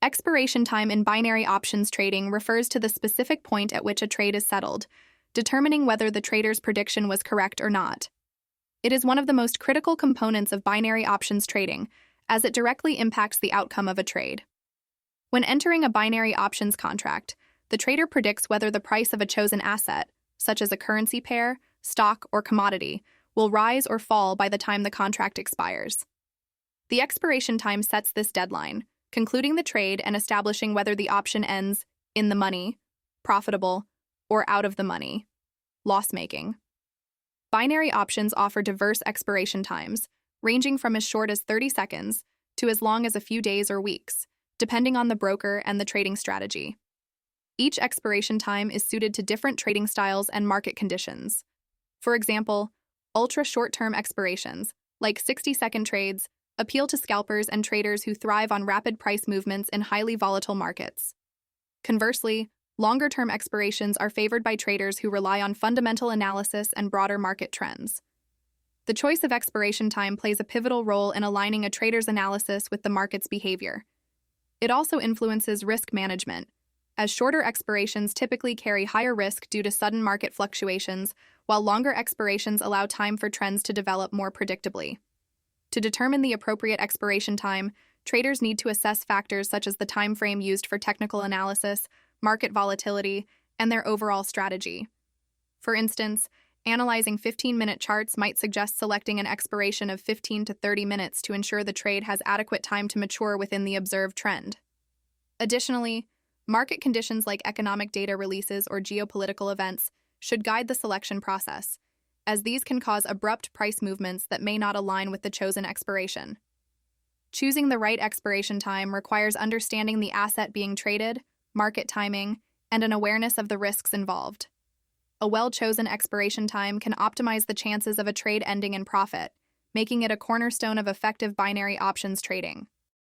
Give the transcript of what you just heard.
Expiration time in binary options trading refers to the specific point at which a trade is settled, determining whether the trader's prediction was correct or not. It is one of the most critical components of binary options trading, as it directly impacts the outcome of a trade. When entering a binary options contract, the trader predicts whether the price of a chosen asset, such as a currency pair, stock, or commodity, will rise or fall by the time the contract expires. The expiration time sets this deadline, concluding the trade and establishing whether the option ends in the money, profitable, or out of the money, loss-making. Binary options offer diverse expiration times, ranging from as short as 30 seconds to as long as a few days or weeks, depending on the broker and the trading strategy. Each expiration time is suited to different trading styles and market conditions. For example, ultra-short-term expirations, like 60-second trades, appeal to scalpers and traders who thrive on rapid price movements in highly volatile markets. Conversely, longer-term expirations are favored by traders who rely on fundamental analysis and broader market trends. The choice of expiration time plays a pivotal role in aligning a trader's analysis with the market's behavior. It also influences risk management, as shorter expirations typically carry higher risk due to sudden market fluctuations, while longer expirations allow time for trends to develop more predictably. To determine the appropriate expiration time, traders need to assess factors such as the time frame used for technical analysis, market volatility, and their overall strategy. For instance, analyzing 15-minute charts might suggest selecting an expiration of 15 to 30 minutes to ensure the trade has adequate time to mature within the observed trend. Additionally, market conditions like economic data releases or geopolitical events should guide the selection process, as these can cause abrupt price movements that may not align with the chosen expiration. Choosing the right expiration time requires understanding the asset being traded, market timing, and an awareness of the risks involved. A well-chosen expiration time can optimize the chances of a trade ending in profit, making it a cornerstone of effective binary options trading.